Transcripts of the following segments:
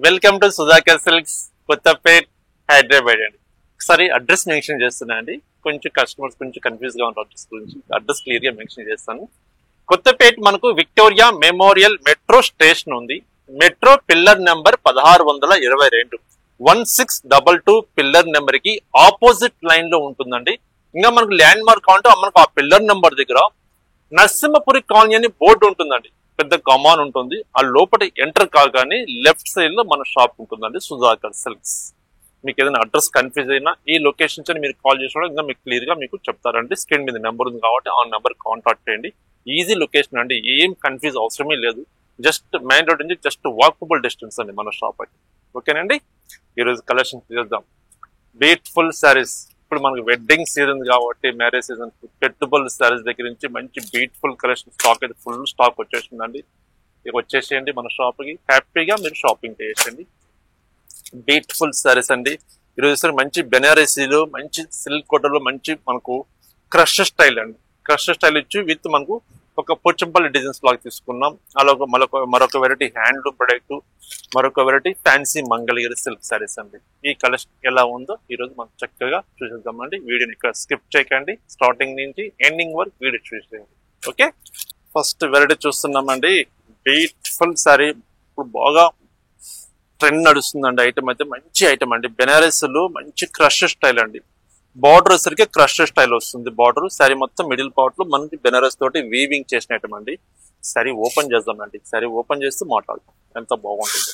Welcome to Sudhakar silks Kothapet Hyderabad అండి. ఒకసారి address mention చేస్తున్నా అండి. కొంచెం కస్టమర్స్ కొంచెం కన్ఫ్యూజ్ గా ఉన్న అడ్రస్ గురించి అడ్రస్ క్లియర్ గా మెన్షన్ చేస్తాను. కొత్తపేట్ మనకు విక్టోరియా మెమోరియల్ మెట్రో స్టేషన్ ఉంది. Metro pillar number 1622 1622 pillar number కి ఆపోజిట్ లైన్ లో ఉంటుందండి. ఇంకా మనకు ల్యాండ్ మార్క్ అంటే మనకు ఆ పిల్లర్ నెంబర్ దగ్గర నరసింహపురి కాలనీ అని బోర్డు ఉంటుందండి. పెద్ద కమాన్ ఉంటుంది. ఆ లోపల ఎంటర్ కాగానే లెఫ్ట్ సైడ్ లో మన షాప్ ఉంటుందండి, సుధాకర్ సిల్క్స్. మీకు ఏదైనా అడ్రస్ కన్ఫ్యూజ్ అయినా ఈ లొకేషన్స్ అని మీరు కాల్ చేసినా ఇంకా మీకు క్లియర్ గా మీకు చెప్తారండి. స్క్రీన్ మీద నెంబర్ ఉంది కాబట్టి ఆ నెంబర్ కాంటాక్ట్ చేయండి. ఈజీ లొకేషన్ అండి, ఏం కన్ఫ్యూజ్ అవసరమే లేదు. జస్ట్ మెయిన్ రోడ్ నుంచి జస్ట్ వాకబుల్ డిస్టెన్స్ అండి మన షాప్ అయితే. ఓకేనండి, ఈరోజు కలెక్షన్ చేద్దాం. బ్యూటిఫుల్ శారీస్. ఇప్పుడు మనకు వెడ్డింగ్ సీజన్ కాబట్టి, మ్యారేజ్ సీజన్, పెట్టుబడుల శారీస్ దగ్గర నుంచి మంచి బ్యూటిఫుల్ కలెక్షన్ స్టాక్ అయితే ఫుల్ స్టాక్ వచ్చేసిందండి. ఇక వచ్చేసేయండి మన షాప్ కి, హ్యాపీగా మీరు షాపింగ్ చేసేయండి. బ్యూటిఫుల్ శారీస్ అండి. ఈరోజు మంచి బెనారసీలు, మంచి సిల్క్ కోటలో మంచి మనకు క్రష్ స్టైల్ అండి. క్రష్ స్టైల్ ఇచ్చి విత్ మనకు ఒక పోచంపల్లి డిజైన్స్ లాగా తీసుకున్నాం. అలాగే మరొక వెరైటీ హ్యాండ్లూమ్ ప్రొడక్ట్, మరొక variety fancy Mangalagiri silk saris అండి. ఈ కలెక్షన్ ఎలా ఉందో ఈ రోజు మనం చక్కగా చూసేద్దామండి. వీడియోని ఇక్కడ స్కిప్ చేయకండి, స్టార్టింగ్ నుంచి ఎండింగ్ వరకు వీడియో చూసేయండి. ఓకే, ఫస్ట్ వెరైటీ చూస్తున్నామండి. బ్యూటిఫుల్ శారీ, ఇప్పుడు బాగా ట్రెండ్ నడుస్తుందండి. ఐటమ్ అయితే మంచి ఐటమ్ అండి. బెనారస్లో మంచి క్రష్ స్టైల్ అండి. బార్డర్ వచ్చరికి క్రష్ స్టైల్ వస్తుంది. బార్డర్ శారీ మొత్తం మిడిల్ పార్ట్ లో మనకి బెనారస్ తోటి వీవింగ్ చేసిన ఐటమ్ అండి. శారీ ఓపెన్ చేద్దామండి. శారీ ఓపెన్ చేస్తూ మాట్లాడతాం ఎంత బాగుంటుంది.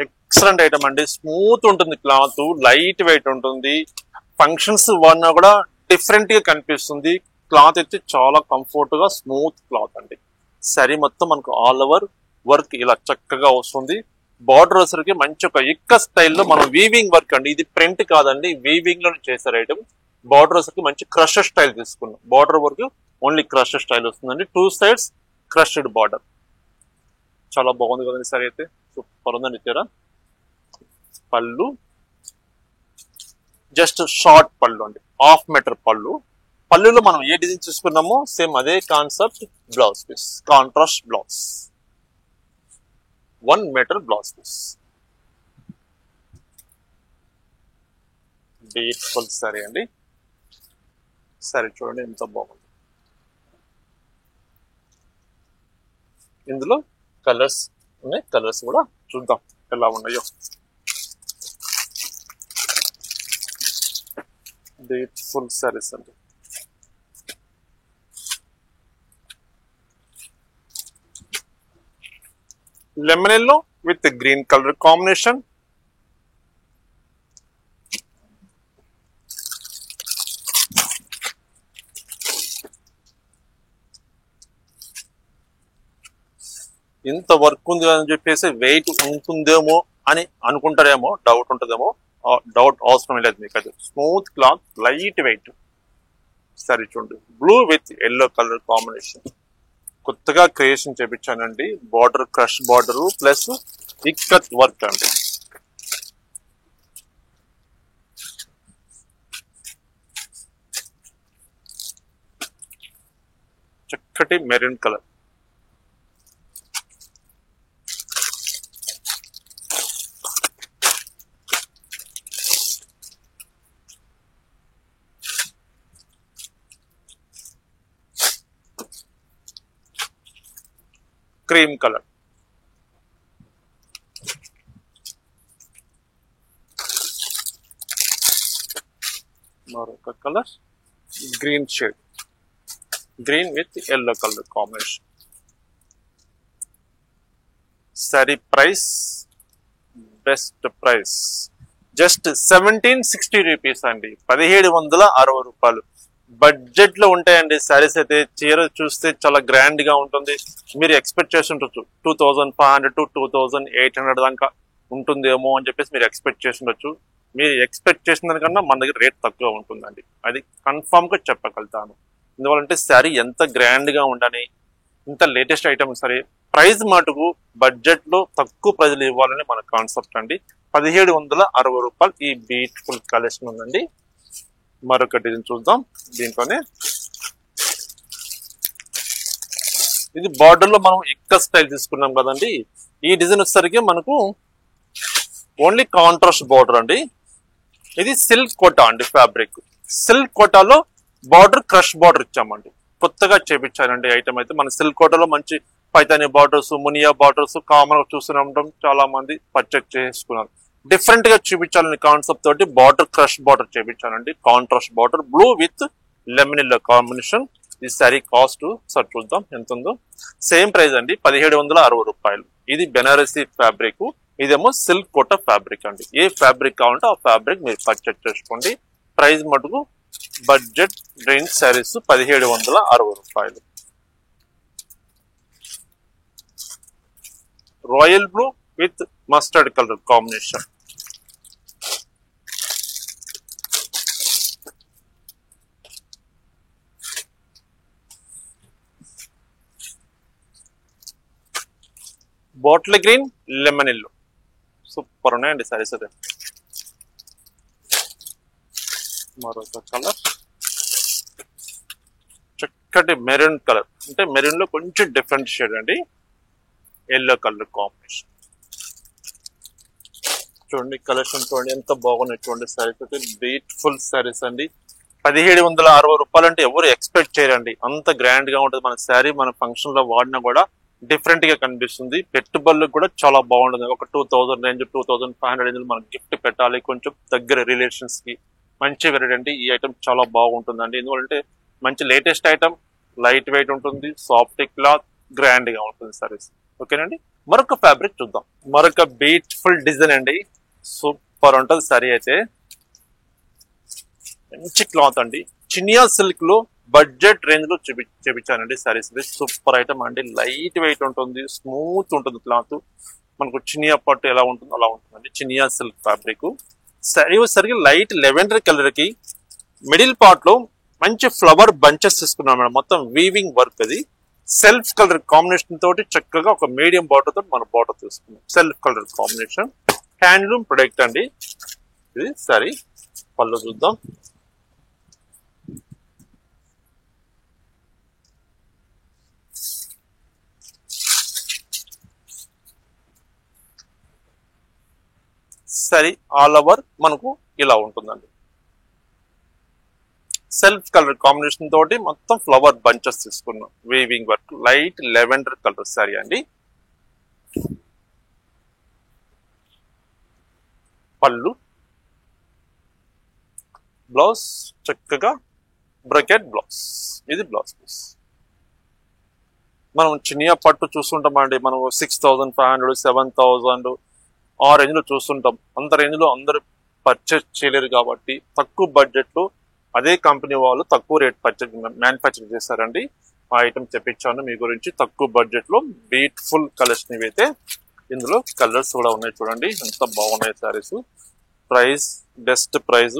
ఎక్సలెంట్ ఐటమ్ అండి. స్మూత్ ఉంటుంది, క్లాత్ లైట్ వెయిట్ ఉంటుంది. ఫంక్షన్స్ వాడినా కూడా డిఫరెంట్ గా కనిపిస్తుంది. క్లాత్ అయితే చాలా కంఫర్ట్ గా స్మూత్ క్లాత్ అండి. శారీ మొత్తం మనకు ఆల్ ఓవర్ వర్క్ ఇలా చక్కగా వస్తుంది. బార్డర్ వచ్చరికి మంచి ఒక ఇక్క స్టైల్లో మనం వీవింగ్ వర్క్ అండి. ఇది ప్రింట్ కాదండి, వీవింగ్ లో చేశారు ఐటమ్. బార్డర్ వచ్చరికి మంచి క్రష్ స్టైల్ తీసుకున్నాం. Border work only crush style వస్తుందండి. 2 సైడ్స్ క్రష్డ్ బార్డర్. చాలా బాగుంది కదండి సరే అయితే. సూపర్ ఉందండి. ఇచ్చారా పళ్ళు జస్ట్ షార్ట్ పళ్ళు అండి, 1/2 మీటర్ పళ్ళు. పళ్ళులో మనం ఏ డిజైన్ చూసుకున్నామో సేమ్ అదే concept. Blouse piece contrast blouse, 1 metre blouse piece. Beautiful sari అండి. సారీ చూడండి ఎంత బాగుంది. ఇందులో కలర్స్ ఉన్నాయి, కలర్స్ కూడా చూద్దాం ఎలా ఉన్నాయో. బ్యూటిఫుల్ సారీస్ అండి. Lemon yellow with green colour combination. ఇంత వర్క్ ఉంది అని చెప్పేసి వెయిట్ ఉంటుందేమో అని అనుకుంటారేమో, డౌట్ ఉంటుందేమో. డౌట్ అవసరం లేదు మీకు. అది స్మూత్ క్లాత్, లైట్ వెయిట్. సరే చూడండి, blue with yellow colour combination. కొత్తగా క్రియేషన్ చేపించానండి. Border crush border plus ikat work అండి. చక్కటి మెరూన్ కలర్. Cream colour. మరొక colour green shade, green with yellow colour combination. Sari price best price just 1760 rupees అండి. 1760 రూపాయలు. Budget లో ఉంటాయండి శారీస్ అయితే. చీర చూస్తే చాలా గ్రాండ్ గా ఉంటుంది. మీరు ఎక్స్పెక్ట్ చేసి ఉండొచ్చు 2500 to 2800 దాకా ఉంటుందేమో అని చెప్పేసి మీరు ఎక్స్పెక్ట్ చేసి ఉండొచ్చు. మీరు ఎక్స్పెక్ట్ చేసిన దానికన్నా మన దగ్గర రేట్ తక్కువ ఉంటుందండి, అది కన్ఫామ్ గా చెప్పగలుగుతాను. ఎందువల్లంటే శారీ ఎంత గ్రాండ్ గా ఉండని, ఇంత లేటెస్ట్ ఐటమ్ సరే, ప్రైస్ మటుకు బడ్జెట్ లో తక్కువ ప్రైజ్లు ఇవ్వాలని మన కాన్సెప్ట్ అండి. 1760 రూపాయలు ఈ బ్యూటిఫుల్ కలెక్షన్ ఉందండి. మరొక డిజైన్ చూద్దాం. దీంట్లోనే ఇది బార్డర్ లో మనం ఎక్క స్టైల్ తీసుకున్నాం కదండి. ఈ డిజైన్ వచ్చేసరికి మనకు ఓన్లీ కాంట్రాస్ట్ బార్డర్ అండి. ఇది సిల్క్ కోటా అండి. ఫ్యాబ్రిక్ సిల్క్ కోటాలో బార్డర్ క్రష్ బార్డర్ ఇచ్చామండి. కొత్తగా చేపించానండి ఐటమ్ అయితే. మన సిల్క్ కోటాలో మంచి Paithani borders, Muniya borders common గా చూస్తూనే ఉంటాం, చాలా మంది పర్చేజ్ చేసుకున్నారు. డిఫరెంట్ గా చూపించాలని కాన్సెప్ట్ తోటి బార్డర్ క్రష్ బార్డర్ చేపించానండి. Contrast border blue with lemon yellow combination. ఈ సారీ కాస్ట్ సార్ చూద్దాం ఎంత ఉందో. సేమ్ ప్రైస్ అండి, 1760 రూపాయలు. ఇది బెనారసీ ఫ్యాబ్రిక్, ఇదేమో సిల్క్ కోటా ఫ్యాబ్రిక్ అండి. ఏ ఫ్యాబ్రిక్ కావాలంటే ఆ ఫ్యాబ్రిక్ మీరు పర్చేజ్ చేసుకోండి. ప్రైస్ మటుకు బడ్జెట్ రేంజ్ శారీస్ 1760 రూపాయలు. Royal blue with mustard colour combination. Bottle green, lemon yellow, super ఉన్నాయండి సారీస్ అదే. మరొక కలర్ చక్కటి మెరూన్ కలర్, అంటే మెరూన్ లో కొంచెం డిఫరెంట్ షేడ్ అండి. Yellow colour combination. చూడండి కలెక్షన్ చూడండి ఎంత బాగున్నాయి చూడండి. సారీస్ అయితే బ్యూటిఫుల్ సారీస్ అండి. 1760 రూపాయలు అంటే ఎవరు ఎక్స్పెక్ట్ చేయరండి. అంత గ్రాండ్ గా ఉంటుంది మన శారీ. మన ఫంక్షన్ లో వాడినా కూడా డిఫరెంట్ గా కనిపిస్తుంది. పెట్టుబడులకు కూడా చాలా బాగుంటుంది. ఒక 2000 రేంజ్, 2500 రేంజ్ మనం గిఫ్ట్ పెట్టాలి కొంచెం దగ్గర రిలేషన్స్ కి. మంచి వెరైటీ అండి. ఈ ఐటమ్ చాలా బాగుంటుందండి. ఎందుకంటే మంచి లేటెస్ట్ ఐటమ్, లైట్ వెయిట్ ఉంటుంది, సాఫ్ట్ క్లాత్, గ్రాండ్ గా ఉంటుంది సారీస్. ఓకేనండి. మరొక ఫ్యాబ్రిక్ చూద్దాం. మరొక బ్యూటిఫుల్ డిజైన్ అండి. సూపర్ ఉంటుంది సారీ అయితే. మంచి క్లాత్ అండి. చినియా సిల్క్ లో బడ్జెట్ రేంజ్ లో చూపించానండి సారీస్. సూపర్ ఐటమ్ అండి. లైట్ వెయిట్ ఉంటుంది, స్మూత్ ఉంటుంది క్లాత్. మనకు చినియా పట్టు ఎలా ఉంటుందో అలా ఉంటుందండి. Chiniya silk fabric. సారీ వచ్చేసరికి లైట్ లెవెండర్ కలర్ కి మిడిల్ పార్ట్ లో మంచి ఫ్లవర్ బంచెస్ తీసుకున్నాం మేడం. మొత్తం వీవింగ్ వర్క్. అది సెల్ఫ్ కలర్ కాంబినేషన్ తోటి చక్కగా ఒక మీడియం బార్డర్ తోటి మన బార్డర్ తీసుకున్నాం. Self colour combination, handloom product అండి. ఇది సారీ పళ్ళు చూద్దాం. సరే ఆల్ ఓవర్ మనకు ఇలా ఉంటుందండి. సెల్ఫ్ కలర్ కాంబినేషన్ తోటి మొత్తం ఫ్లవర్ బంచెస్ తీసుకున్నాం. Weaving work, light lavender colour sorry అండి. పళ్ళు, బ్లౌజ్ చక్కగా బ్రకెట్ బ్లౌజ్. ఇది బ్లౌజ్ పీస్. మనం చినియా పట్టు చూస్తుంటామండి. మనం 6500, 7000 ఆ రేంజ్ లో చూస్తుంటాం. అంత రేంజ్ లో అందరు పర్చేస్ చేయలేరు కాబట్టి తక్కువ బడ్జెట్ లో అదే కంపెనీ వాళ్ళు తక్కువ రేట్ మ్యానుఫ్యాక్చర్ చేశారండి. ఆ ఐటమ్ తెప్పించాను మీ గురించి తక్కువ బడ్జెట్ లో. బ్యూటిఫుల్ కలర్స్ ఇవైతే. ఇందులో కలర్స్ కూడా ఉన్నాయి చూడండి ఎంత బాగున్నాయి saris. Price best price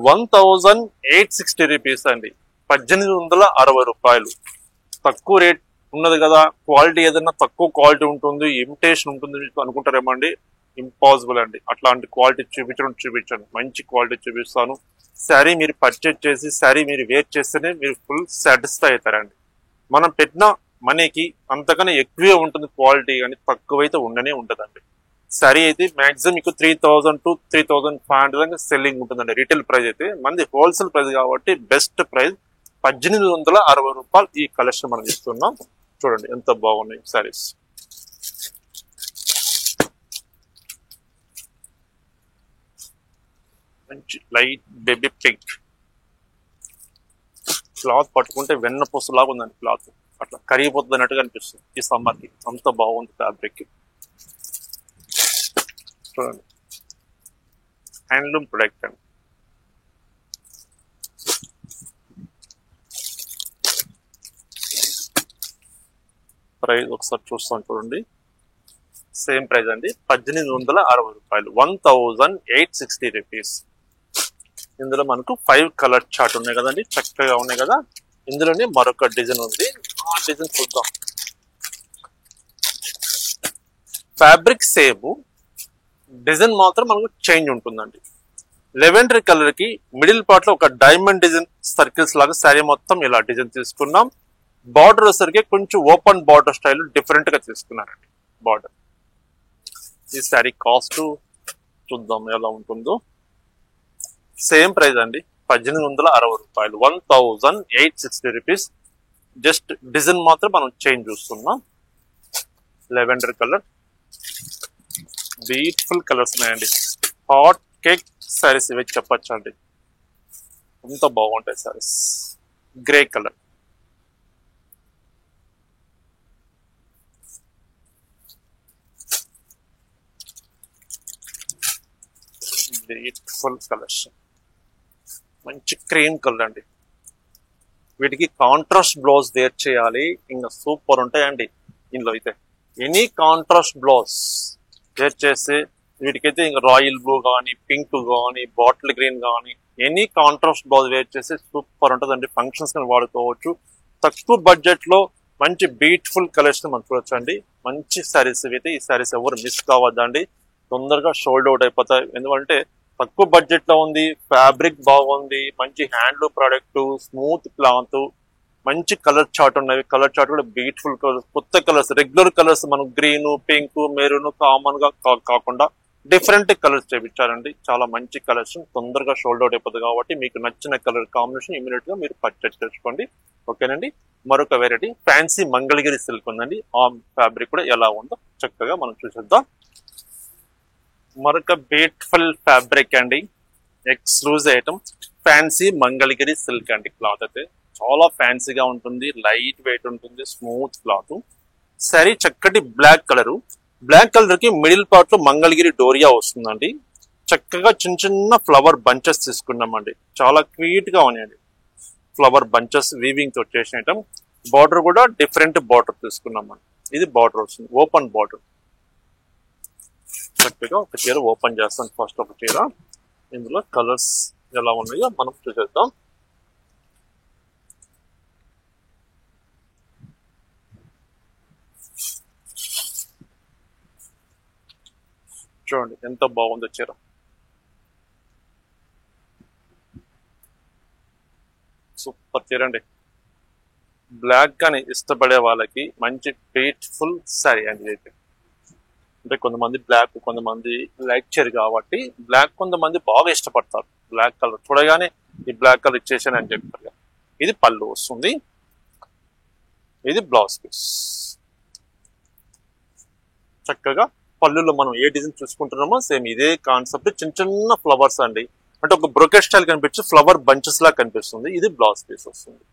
1860 rupees అండి. 1860 రూపాయలు. తక్కువ రేట్ ఉన్నది కదా, క్వాలిటీ ఏదైనా తక్కువ క్వాలిటీ ఉంటుంది, ఇమిటేషన్ ఉంటుంది అనుకుంటారేమో అండి. ఇంపాసిబుల్ అండి. అట్లాంటి క్వాలిటీ చూపించండి. మంచి క్వాలిటీ చూపిస్తాను. శారీ మీరు పర్చేజ్ చేసి శారీ మీరు వేర్ చేస్తేనే మీరు ఫుల్ సాటిస్ఫై అవుతారండి. మనం పెట్టిన మనీకి అంతకన్నా ఎక్కువే ఉంటుంది క్వాలిటీ, కానీ తక్కువైతే ఉండనే ఉంటుందండి. శారీ అయితే మాక్సిమం మీకు 3000 to 3500 సెల్లింగ్ ఉంటుందండి రీటైల్ ప్రైస్ అయితే. మంది హోల్సేల్ ప్రైస్ కాబట్టి బెస్ట్ ప్రైస్ 1860 రూపాయలు. ఈ కలెక్షన్ మనం ఇస్తున్నాం. చూడండి ఎంత బాగున్నాయి శారీస్. మంచి లైట్ బేబీ పింక్. క్లాత్ పట్టుకుంటే వెన్న పొసలాగా ఉందండి క్లాత్. అట్లా కరిగిపోతుంది అన్నట్టుగా అనిపిస్తుంది ఈ సమ్మర్ కి. అంత బాగుంది ఫ్యాబ్రిక్. చూడండి హ్యాండ్లూమ్ ప్రొడక్ట్ అండి. ప్రైస్ ఒకసారి చూస్తాను చూడండి. సేమ్ ప్రైస్ అండి 1860 రూపాయలు. 1860 రూపీస్. ఇందులో మనకు 5 కలర్ చార్ట్ ఉన్నాయి కదండి, చక్కగా ఉన్నాయి కదా. ఇందులోనే మరొక డిజైన్ ఉంది. ఆ డిజైన్ చూద్దాం. ఫ్యాబ్రిక్ సేమ్, డిజైన్ మాత్రం మనకు చేంజ్ ఉంటుందండి. లెవెండర్ కలర్ కి మిడిల్ పార్ట్ లో ఒక డైమండ్ డిజైన్ సర్కిల్స్ లాగా శారీ మొత్తం ఇలా డిజైన్ తీసుకున్నాం. బార్డర్ వచ్చేసరికి కొంచెం ఓపెన్ బార్డర్ స్టైల్ డిఫరెంట్ గా తీసుకున్నారండి బార్డర్. ఈ శారీ కాస్ట్ చూద్దాం ఎలా ఉంటుందో. సేమ్ ప్రైస్ అండి, 1860 రూపాయలు, 1860 రూపీస్. జస్ట్ డిజైన్ మాత్రం మనం చేంజ్ చూస్తున్నాం. లెవెండర్ కలర్, బ్యూటిఫుల్ కలర్స్ ఉన్నాయండి. హాట్ కేక్ శారీస్ ఇవి చెప్పచ్చు అండి, అంత బాగుంటాయి saris. Grey colour, beautiful colours, మంచి క్రీమ్ కలర్ అండి. వీటికి కాంట్రాస్ట్ బ్లౌజ్ వేర్ చేయాలి, ఇంకా సూపర్ ఉంటాయండి. ఇందులో అయితే ఎనీ కాంట్రాస్ట్ బ్లౌజ్ వేర్ చేస్తే వీటికైతే ఇంకా రాయల్ బ్లూ కానీ, పింక్ కానీ, బాటిల్ గ్రీన్ కానీ, ఎనీ కాంట్రాస్ట్ బ్లౌజ్ వేర్ చేస్తే సూపర్ ఉంటుందండి. ఫంక్షన్స్ కానీ వాడుకోవచ్చు. తక్కువ బడ్జెట్ లో మంచి బ్యూటిఫుల్ కలెక్షన్ మనం చూడొచ్చు అండి. మంచి శారీస్ అయితే ఈ శారీస్ ఎవరు మిస్ కావద్దండి, తొందరగా షోల్డ్ అవుట్ అయిపోతాయి. ఎందుకంటే తక్కువ బడ్జెట్ లో ఉంది, ఫ్యాబ్రిక్ బాగుంది, మంచి హ్యాండ్లూమ్ ప్రోడక్ట్, స్మూత్ క్లాత్, మంచి కలర్ చార్ట్ ఉన్నవి. కలర్ చార్ట్ కూడా బ్యూటిఫుల్ కలర్స్, కొత్త కలర్స్, రెగ్యులర్ కలర్స్ మనం గ్రీన్, పింక్, మెరూన్ కామన్ గా కాకుండా డిఫరెంట్ కలర్స్ చేపించారండి. చాలా మంచి కలర్స్, తొందరగా షోల్డ్ అవుట్ అయిపోతుంది. కాబట్టి మీకు నచ్చిన కలర్ కాంబినేషన్ ఇమీడియట్ గా మీరు పర్చేస్ చేసుకోండి. ఓకేనండి. మరొక వెరైటీ ఫ్యాన్సీ మంగళగిరి సిల్క్ ఉందండి. ఆ ఫ్యాబ్రిక్ కూడా ఎలా ఉందో చక్కగా మనం చూసేద్దాం. మరొక బ్యూటిఫుల్ ఫ్యాబ్రిక్ అండి, exclusive item, fancy Mangalagiri silk అండి. క్లాత్ అయితే చాలా ఫ్యాన్సీగా ఉంటుంది, లైట్ వెయిట్ ఉంటుంది, స్మూత్ క్లాత్. సరే చక్కటి బ్లాక్ కలర్, బ్లాక్ కలర్ కి మిడిల్ పార్ట్ లో మంగళగిరి డోరియా వస్తుందండి. చక్కగా చిన్న చిన్న ఫ్లవర్ బంచెస్ తీసుకున్నామండి, చాలా క్యూట్ గా ఉన్నాయండి. ఫ్లవర్ బంచెస్ వీవింగ్ తో చేసిన ఐటమ్. బార్డర్ కూడా డిఫరెంట్ బార్డర్ తీసుకున్నామండి. ఇది బార్డర్ వస్తుంది, ఓపెన్ బార్డర్. చక్కగా ఒక చీర ఓపెన్ చేస్తాం. ఫస్ట్ ఒక చీర, ఇందులో కలర్స్ ఎలా ఉన్నాయో మనం చూసేద్దాం. చూడండి ఎంత బాగుందో చీర. సూపర్ చీర అండి. బ్లాక్ గాని ఇష్టపడే వాళ్ళకి మంచి బ్యూటిఫుల్ శారీ అండి అయితే. అంటే కొంతమంది బ్లాక్, కొంతమంది లైట్ చీర కాబట్టి బ్లాక్ కొంతమంది బాగా ఇష్టపడతారు. బ్లాక్ కలర్ చూడగానే ఈ బ్లాక్ కలర్ ఇచ్చేసాను అని చెప్పారు. ఇది పళ్ళు వస్తుంది, ఇది బ్లౌజ్ పీస్. చక్కగా పళ్ళులో మనం ఏ డిజైన్ చూసుకుంటున్నామో సేమ్ ఇదే కాన్సెప్ట్, చిన్న చిన్న ఫ్లవర్స్ అండి. అంటే ఒక బ్రొకెట్ స్టైల్ కనిపించి ఫ్లవర్ బంచెస్ లా కనిపిస్తుంది. ఇది బ్లౌజ్ పీస్ వస్తుంది.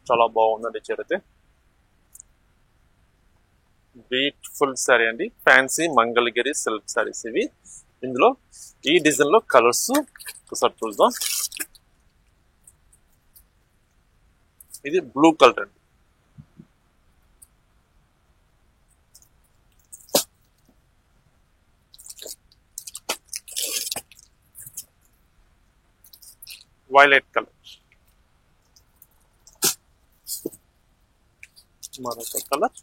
చాలా బాగుందండి చీర అయితే. బ్యూటిఫుల్ శారీ అండి, ఫ్యాన్సీ మంగళగిరి సిల్క్ శారీస్ ఇవి. ఇందులో ఈ డిజైన్ లో కలర్స్ ఒకసారి చూద్దాం. ఇది బ్లూ కలర్ అండి, వైలెట్ కలర్, మరొక కలర్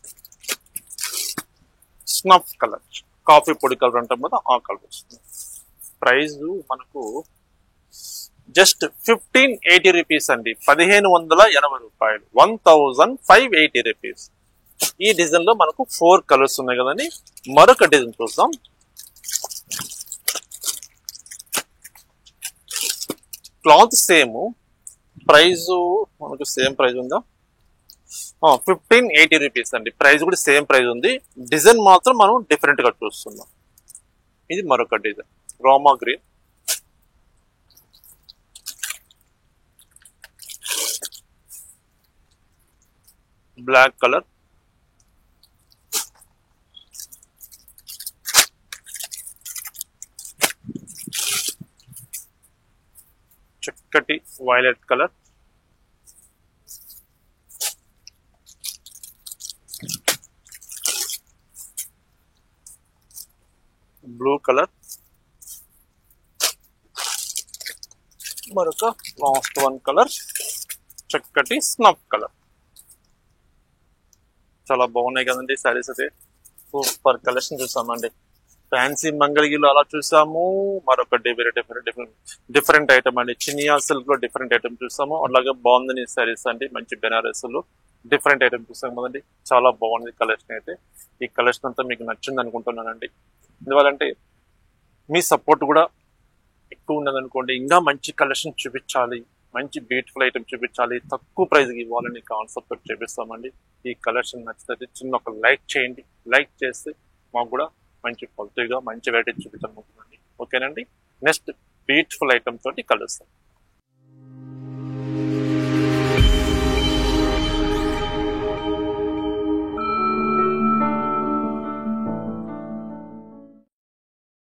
స్నఫ్ కలర్, కాఫీ పొడి కలర్ అంటాం కదా ఆ కలర్ వస్తుంది. ప్రైస్ మనకు జస్ట్ 1580 రూపీస్ అండి, 1580 రూపాయలు, 1580 రూపీస్. ఈ డిజైన్ లో మనకు 4 కలర్స్ ఉన్నాయి కదండి. మరొక డిజైన్ చూద్దాం. క్లాత్ సేమ్, ప్రైస్ మనకు సేమ్ ప్రైస్ ఉందా, 1580 రూపీస్ అండి. ప్రైస్ కూడా సేమ్ ప్రైస్ ఉంది, డిజైన్ మాత్రం మనం డిఫరెంట్ గా చూస్తున్నాం. ఇది మరొక design, rama green, black colour, చక్కటి వైలెట్ కలర్, బ్లూ కలర్, మరొక లాస్ట్ వన్ కలర్ చక్కటి స్నఫ్ కలర్. చాలా బాగున్నాయి కదండి శారీస్ అయితే. సూపర్ కలెక్షన్ చూసామండి. ఫ్యాన్సీ మంగళగిరిలో అలా చూసాము. మరొకటి వేరే డిఫరెంట్ ఐటమ్ అండి, చినియా సిల్క్ లో డిఫరెంట్ ఐటమ్ చూసాము. అలాగే బాందని శారీస్ అండి, మంచి బెనారస్లు డిఫరెంట్ ఐటమ్ చూస్తాం కదండి, చాలా బాగుంది కలెక్షన్ అయితే. ఈ కలెక్షన్ అంతా మీకు నచ్చింది అనుకుంటున్నానండి. ఎందువల్లంటే మీ సపోర్ట్ కూడా ఎక్కువ ఉన్నదనుకోండి, ఇంకా మంచి కలెక్షన్ చూపించాలి, మంచి బ్యూటిఫుల్ ఐటమ్ చూపించాలి, తక్కువ ప్రైస్కి ఇవ్వాలని కాన్సెప్ట్ తోటి చూపిస్తామండి. ఈ కలెక్షన్ నచ్చితే చిన్న ఒక లైక్ చేయండి. లైక్ చేస్తే మాకు కూడా మంచి క్వాలిటీగా మంచి వెరైటీ చూపించాలనుకుంటున్నాండి. ఓకేనండి, నెక్స్ట్ బ్యూటిఫుల్ ఐటమ్ తోటి కలుస్తాం.